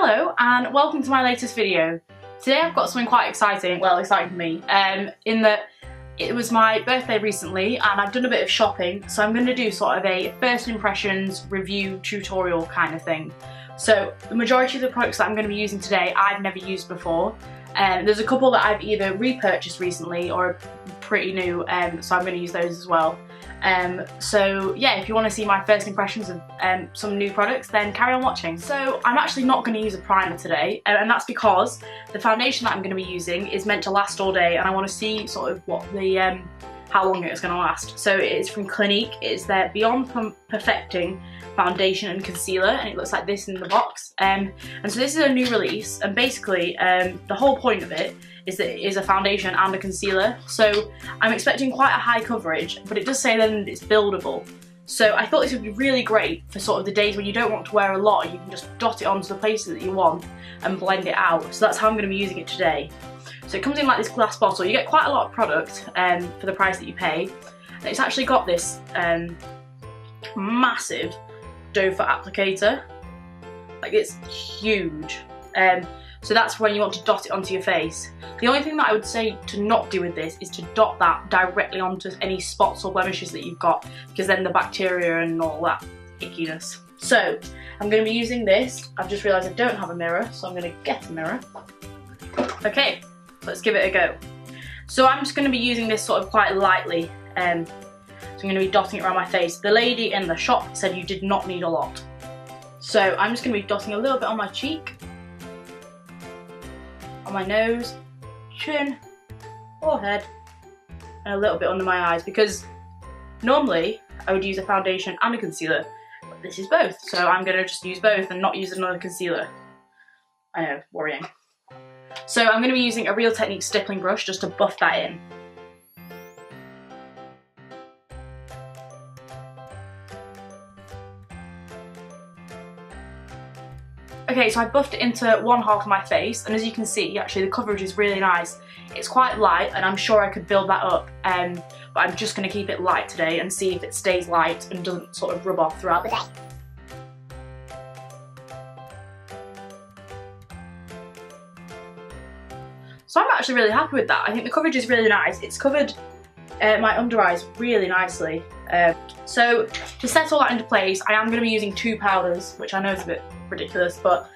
Hello and welcome to my latest video. Today I've got something quite exciting, well exciting for me, in that it was my birthday recently and I've done a bit of shopping, so I'm going to do sort of a first impressions review tutorial kind of thing. So the majority of the products that I'm going to be using today I've never used before. There's a couple that I've either repurchased recently or are pretty new, so I'm going to use those as well. So yeah, if you want to see my first impressions of some new products, then carry on watching. So I'm actually not going to use a primer today, and that's because the foundation that I'm going to be using is meant to last all day, and I want to see sort of what the how long it's going to last. So it is from Clinique. It's their Beyond Perfecting foundation and concealer, and it looks like this in the box. And so this is a new release, and basically the whole point of it is that it is a foundation and a concealer. So I'm expecting quite a high coverage, but it does say then it's buildable. So I thought this would be really great for sort of the days when you don't want to wear a lot. You can just dot it onto the places that you want and blend it out. So that's how I'm going to be using it today. So it comes in like this glass bottle. You get quite a lot of product for the price that you pay. And it's actually got this massive doe foot applicator. Like, it's huge. So that's when you want to dot it onto your face. The only thing that I would say to not do with this is to dot that directly onto any spots or blemishes that you've got, because then the bacteria and all that ickiness. So I'm going to be using this. I've just realised I don't have a mirror, so I'm going to get a mirror. Okay, let's give it a go. So I'm just going to be using this sort of quite lightly. So I'm going to be dotting it around my face. The lady in the shop said you did not need a lot. So I'm just going to be dotting a little bit on my cheek, on my nose, chin, forehead, and a little bit under my eyes, because normally I would use a foundation and a concealer, but this is both, so I'm going to just use both and not use another concealer. I know, worrying. So I'm going to be using a Real Technique stippling brush just to buff that in. Okay, so I buffed it into one half of my face, and as you can see, actually the coverage is really nice. It's quite light, and I'm sure I could build that up, but I'm just going to keep it light today and see if it stays light and doesn't sort of rub off throughout the day. So I'm actually really happy with that. I think the coverage is really nice. It's covered my under eyes really nicely. So to set all that into place, I am going to be using two powders, which I know is a bit ridiculous, but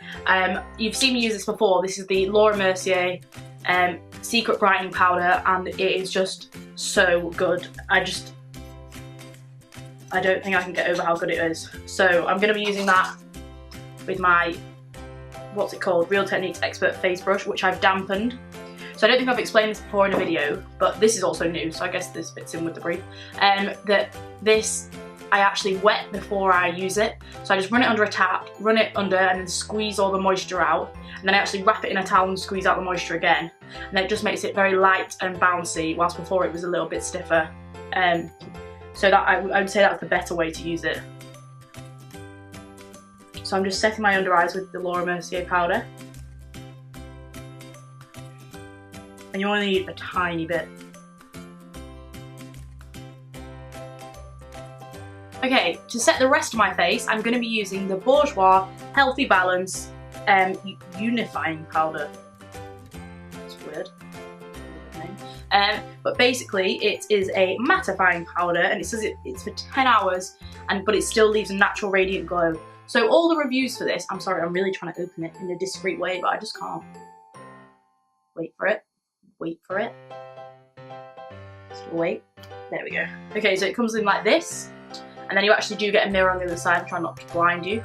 you've seen me use this before. This is the Laura Mercier Secret Brightening Powder, and it is just so good. I don't think I can get over how good it is. So I'm going to be using that with my, what's it called, Real Techniques Expert Face Brush, which I've dampened. So I don't think I've explained this before in a video, but this is also new, so I guess this fits in with the brief. That this I actually wet before I use it. So I just run it under a tap, run it under, and then squeeze all the moisture out. And then I actually wrap it in a towel and squeeze out the moisture again. And then it just makes it very light and bouncy, whilst before it was a little bit stiffer. So that I would say that's the better way to use it. So I'm just setting my under eyes with the Laura Mercier powder. And you only need a tiny bit. Okay, to set the rest of my face, I'm going to be using the Bourjois Healthy Balance Unifying Powder. It's weird. But basically it is a mattifying powder, and it says it's for 10 hours, but it still leaves a natural radiant glow. So all the reviews for this, I'm sorry, I'm really trying to open it in a discreet way, but I just can't. Wait for it. Wait for it. Still wait. There we go. Okay, so it comes in like this, and then you actually do get a mirror on the other side. I'm trying not to blind you.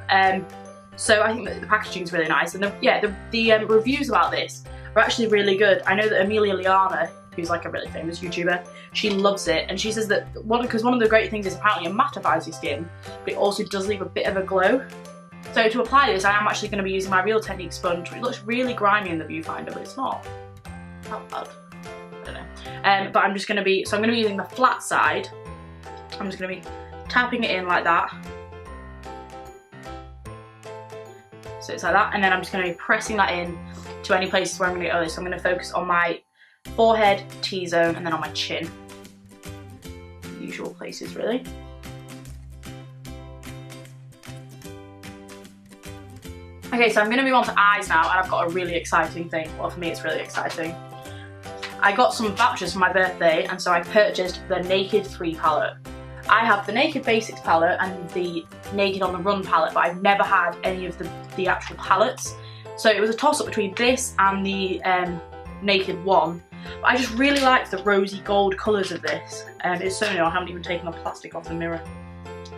So I think that the packaging is really nice, and the reviews about this are actually really good. I know that Amelia Liana, who's like a really famous YouTuber, she loves it, and she says that because one of the great things is apparently it mattifies your skin, but it also does leave a bit of a glow. So to apply this, I am actually going to be using my Real Technique sponge, which looks really grimy in the viewfinder, but it's not. Not bad. I don't know. But I'm just going to be, so I'm going to be using the flat side. I'm just going to be tapping it in like that. So it's like that, and then I'm just going to be pressing that in to any places where I'm going to get others. So I'm going to focus on my forehead, T-zone, and then on my chin. Usual places, really. Okay, so I'm going to move on to eyes now, and I've got a really exciting thing. Well, for me it's really exciting. I got some vouchers for my birthday, and so I purchased the Naked 3 palette. I have the Naked Basics palette and the Naked on the Run palette, but I've never had any of the actual palettes. So it was a toss-up between this and the Naked 1. But I just really like the rosy gold colours of this. It's so new, I haven't even taken the plastic off the mirror.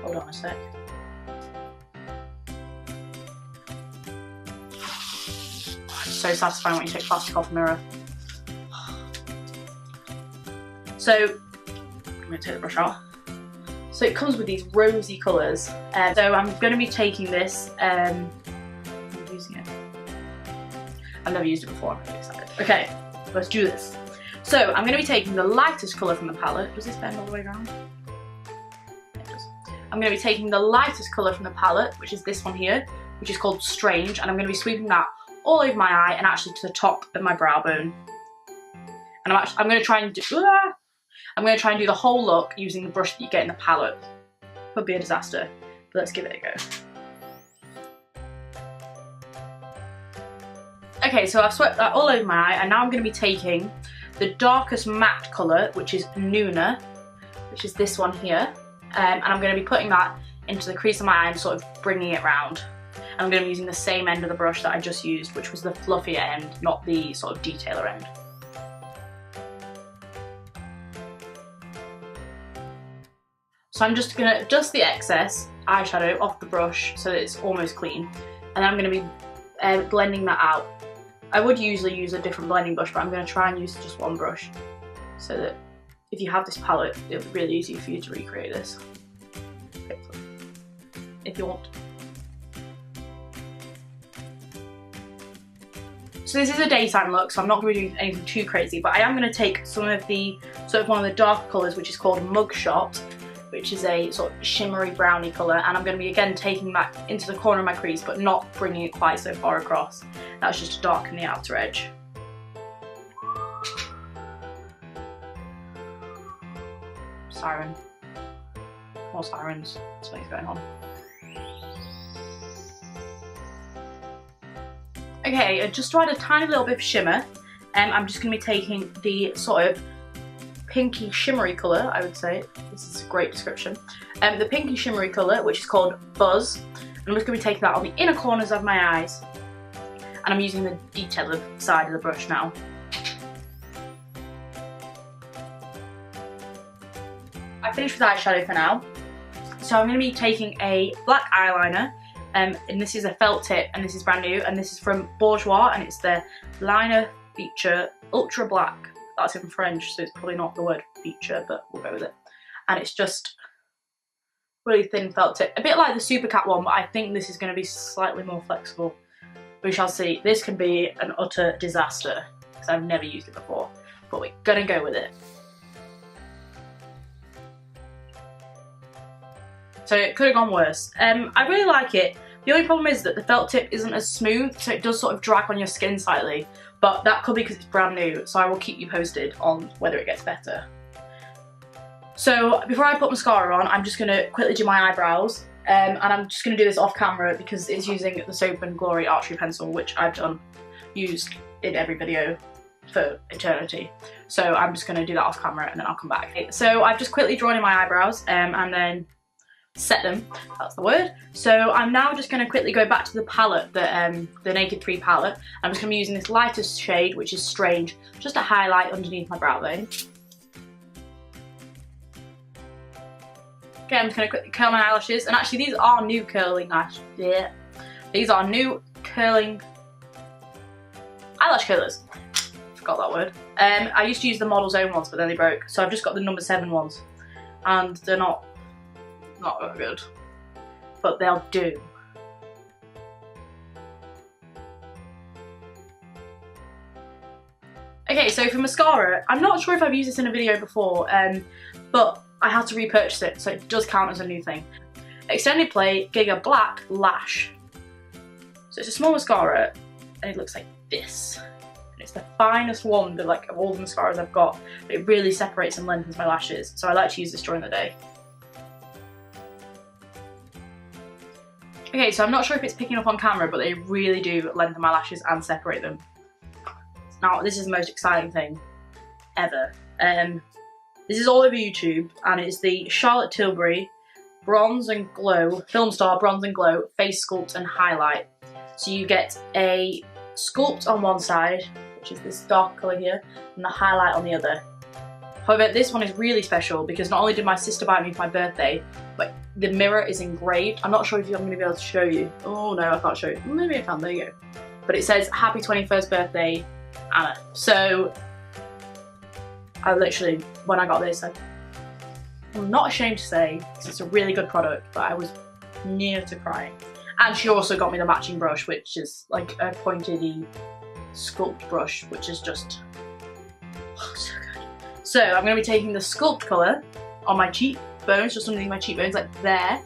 Hold on a sec. It's so satisfying when you take plastic off the mirror. So, I'm going to take the brush out. So it comes with these rosy colours. So I'm going to be taking this, I'm using it. I've never used it before, I'm really excited. Okay, let's do this. So I'm going to be taking the lightest colour from the palette. Does this bend all the way around? It does. I'm going to be taking the lightest colour from the palette, which is this one here, which is called Strange, and I'm going to be sweeping that all over my eye and actually to the top of my brow bone. And I'm going to try and do the whole look using the brush that you get in the palette. Could be a disaster, but let's give it a go. Okay, so I've swept that all over my eye, and now I'm going to be taking the darkest matte colour, which is Nuna, which is this one here, and I'm going to be putting that into the crease of my eye and sort of bringing it round. And I'm going to be using the same end of the brush that I just used, which was the fluffier end, not the sort of detailer end. So I'm just going to dust the excess eyeshadow off the brush so that it's almost clean, and then I'm going to be blending that out. I would usually use a different blending brush, but I'm going to try and use just one brush so that if you have this palette, it'll be really easy for you to recreate this. If you want. So this is a daytime look, so I'm not going to be doing anything too crazy, but I am going to take some of the, sort of one of the darker colours, which is called Mugshot, which is a sort of shimmery browny colour, and I'm going to be again taking that into the corner of my crease, but not bringing it quite so far across. That's just to darken the outer edge. Siren. More sirens. Something's going on. Okay, just to add a tiny little bit of shimmer, I'm just going to be taking the sort of pinky shimmery colour, I would say. This is a great description. The pinky shimmery colour, which is called Buzz. And I'm just going to be taking that on the inner corners of my eyes. And I'm using the detailer side of the brush now. I finished with eyeshadow for now. So I'm going to be taking a black eyeliner. And this is a felt tip, and this is brand new, and this is from Bourjois, and it's the Liner Feature Ultra Black. That's in French, so it's probably not the word feature, but we'll go with it. And it's just really thin felt tip. A bit like the Super Cat one, but I think this is going to be slightly more flexible. We shall see. This can be an utter disaster, because I've never used it before, but we're going to go with it. So it could have gone worse. I really like it. The only problem is that the felt tip isn't as smooth, so it does sort of drag on your skin slightly, but that could be because it's brand new, so I will keep you posted on whether it gets better. So before I put mascara on, I'm just going to quickly do my eyebrows, and I'm just going to do this off camera because it's using the Soap and Glory Archery Pencil, which I've used in every video for eternity. So I'm just going to do that off camera and then I'll come back. Okay, so I've just quickly drawn in my eyebrows and then set them, that's the word. So I'm now just going to quickly go back to the palette, the Naked 3 palette. I'm just going to be using this lightest shade, which is Strange, just to highlight underneath my brow bone. Okay, I'm just going to quickly curl my eyelashes, and actually these are new curling lashes. Yeah, these are new curling eyelash curlers. Forgot that word. I used to use the Model's Own ones, but then they broke, so I've just got the number 7 ones, and they're not very good, but they'll do. Okay, so for mascara, I'm not sure if I've used this in a video before, but I had to repurchase it, so it does count as a new thing. Extended Play Giga Black Lash. So it's a small mascara, and it looks like this. And it's the finest one of all the mascaras I've got, but it really separates and lengthens my lashes, so I like to use this during the day. Okay, so I'm not sure if it's picking up on camera, but they really do lengthen my lashes and separate them. Now, this is the most exciting thing ever. This is all over YouTube, and it's the Charlotte Tilbury Bronze and Glow, Film Star Bronze and Glow Face Sculpt and Highlight. So you get a sculpt on one side, which is this dark colour here, and the highlight on the other. However, this one is really special because not only did my sister buy me for my birthday, but the mirror is engraved. I'm not sure if I'm going to be able to show you. Oh no, I can't show you. Maybe I can, there you go. But it says, happy 21st birthday, Anna. So, I literally, when I got this, I'm not ashamed to say, because it's a really good product, but I was near to crying. And she also got me the matching brush, which is like a pointed sculpt brush, which is just, oh, so good. So I'm going to be taking the sculpt colour on my cheekbones, just underneath my cheekbones, like there,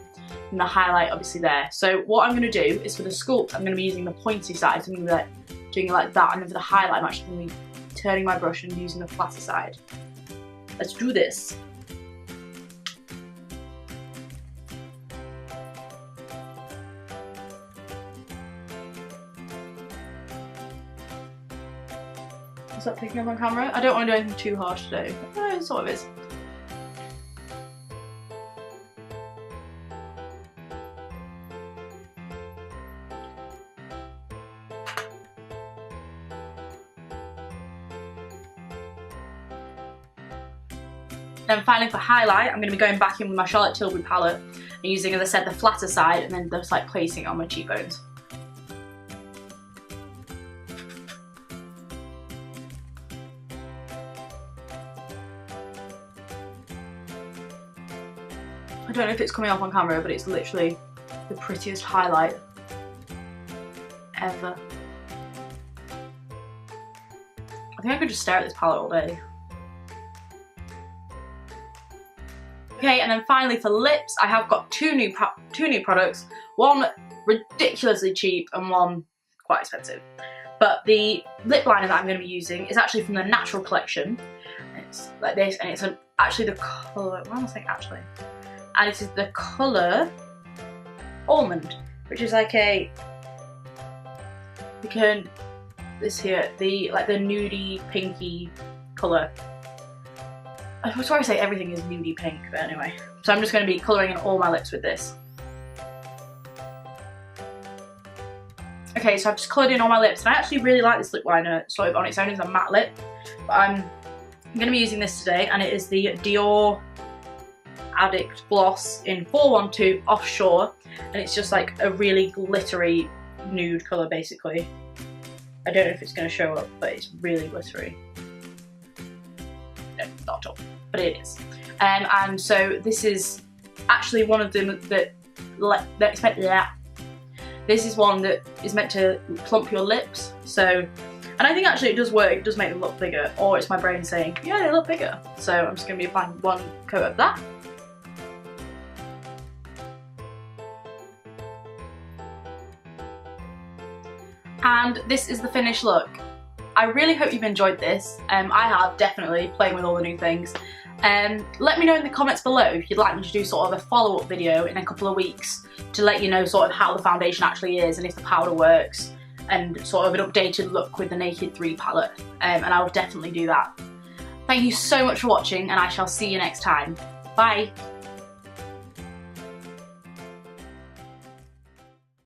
and the highlight obviously there. So what I'm going to do is for the sculpt, I'm going to be using the pointy side, so I'm going to be like, doing it like that, and then for the highlight, I'm actually going to be turning my brush and using the flatter side. Let's do this. Is that picking up on camera? I don't want to do anything too harsh today. It sort of is. Then finally for highlight, I'm going to be going back in with my Charlotte Tilbury palette and using, as I said, the flatter side, and then just like placing it on my cheekbones. I don't know if it's coming off on camera, but it's literally the prettiest highlight ever. I think I could just stare at this palette all day. Okay, and then finally for lips, I have got two new products. One ridiculously cheap and one quite expensive. But the lip liner that I'm going to be using is actually from the Natural collection. It's like this, and it's actually the colour, what am I saying actually? And it is the colour Almond, which is like a, this here, the nudie pinky colour. I swear I say everything is nudie pink, but anyway. So I'm just going to be colouring in all my lips with this. Okay, so I've just coloured in all my lips, and I actually really like this lip liner sort of on its own as a matte lip. But I'm going to be using this today, and it is the Dior Addict Gloss in 412 Offshore, and it's just like a really glittery nude colour basically. I don't know if it's going to show up, but it's really glittery. No, not at all, but it is. And so this is actually one of them this is one that is meant to plump your lips. So, and I think actually it does work, it does make them look bigger, or it's my brain saying, yeah, they look bigger. So I'm just going to be applying one coat of that. And this is the finished look. I really hope you've enjoyed this. I have, definitely, playing with all the new things. Let me know in the comments below if you'd like me to do sort of a follow-up video in a couple of weeks to let you know sort of how the foundation actually is and if the powder works, and sort of an updated look with the Naked 3 palette, and I will definitely do that. Thank you so much for watching, and I shall see you next time. Bye!